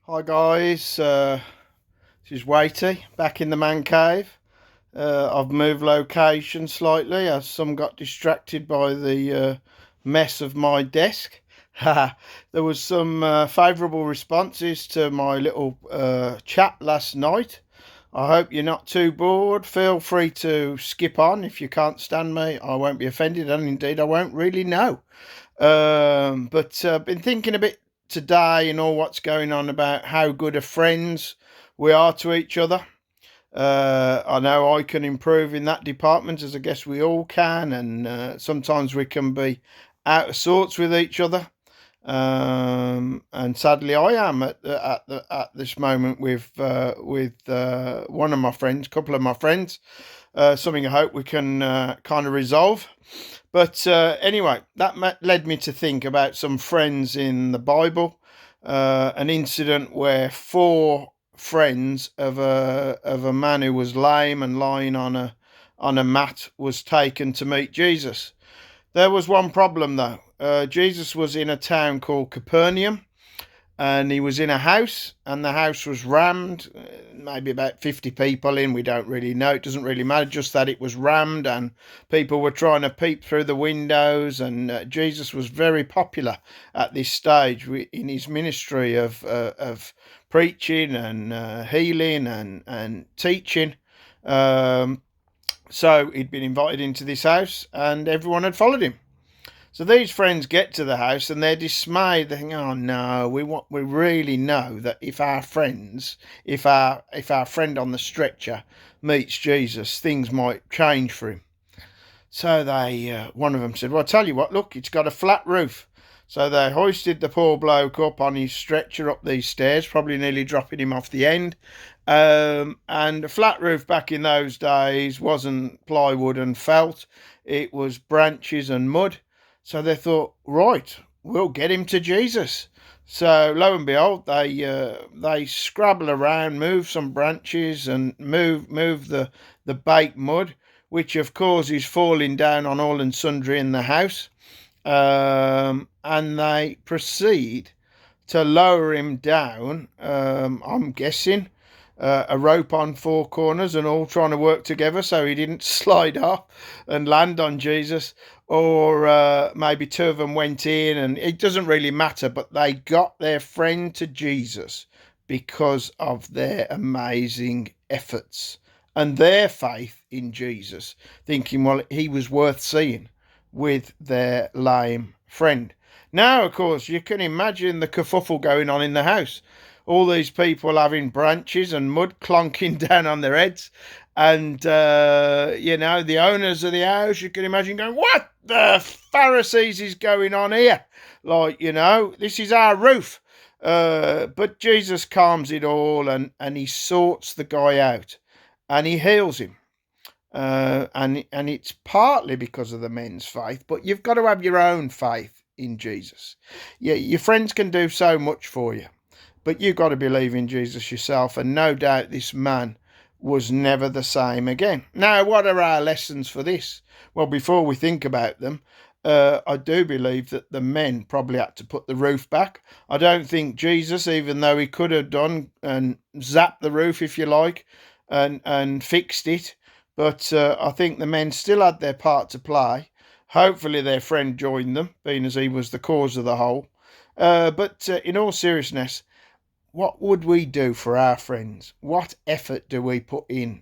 Hi guys, this is Waity back in the man cave. I've moved location slightly as some got distracted by the mess of my desk. There was some favourable responses to my little chat last night. I hope you're not too bored. Feel free to skip on if you can't stand me. I won't be offended, and indeed I won't really know. But been thinking a bit today, what's going on about how good of friends we are to each other. I know I can improve in that department, as I guess we all can, and sometimes we can be out of sorts with each other. And sadly, I am at this moment with one of my friends, couple of my friends. Something I hope we can kind of resolve. But anyway, that led me to think about some friends in the Bible. An incident where four friends of a man who was lame and lying on a mat was taken to meet Jesus. There was one problem though. Jesus was in a town called Capernaum, and he was in a house, and the house was rammed, maybe about 50 people in. We don't really know, it doesn't really matter, just that it was rammed and people were trying to peep through the windows. And Jesus was very popular at this stage in his ministry of preaching and healing and teaching. So he'd been invited into this house and everyone had followed him. So these friends get to the house and they're dismayed. They think, "Oh no, we really know that if our friend on the stretcher meets Jesus, things might change for him." So one of them said, "Well, I tell you what, look, it's got a flat roof." So they hoisted the poor bloke up on his stretcher up these stairs, probably nearly dropping him off the end. And a flat roof back in those days wasn't plywood and felt; it was branches and mud. So they thought, right, we'll get him to Jesus. So lo and behold, they scrabble around, move some branches, and move the baked mud, which of course is falling down on all and sundry in the house. And they proceed to lower him down. I'm guessing a rope on four corners and all trying to work together so he didn't slide off and land on Jesus. Or maybe two of them went in, and it doesn't really matter, but they got their friend to Jesus because of their amazing efforts and their faith in Jesus, thinking, well, he was worth seeing with their lame friend. Now, of course, you can imagine the kerfuffle going on in the house. All these people having branches and mud clonking down on their heads. And, the owners of the house, you can imagine going, "What the Pharisees is going on here? Like, this is our roof." But Jesus calms it all, and he sorts the guy out and he heals him. And it's partly because of the men's faith, but you've got to have your own faith in Jesus. Yeah, your friends can do so much for you, but you've got to believe in Jesus yourself. And no doubt this man was never the same again. Now, what are our lessons for this? Well, before we think about them, I do believe that the men probably had to put the roof back. I don't think Jesus, even though he could have done and zapped the roof, if you like, and fixed it, but I think the men still had their part to play. Hopefully their friend joined them, being as he was the cause of the whole. But in all seriousness, what would we do for our friends? What effort do we put in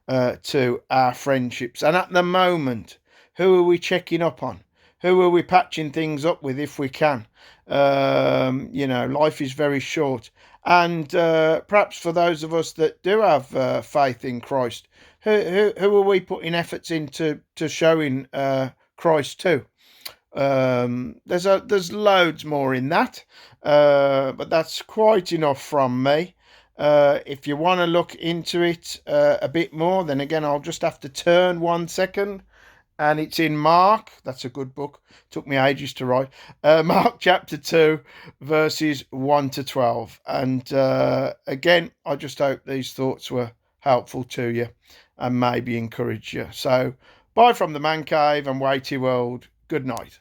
to our friendships? And at the moment, who are we checking up on? Who are we patching things up with if we can? Life is very short. And perhaps for those of us that do have faith in Christ, who are we putting efforts into to showing Christ to? There's loads more in that, but that's quite enough from me. If you want to look into it a bit more, then again, I'll just have to turn 1 second, and it's in Mark. That's a good book. Took me ages to write. Mark chapter 2, verses 1 to 12. And again, I just hope these thoughts were helpful to you and maybe encourage you. So, bye from the man cave and Waity World. Good night.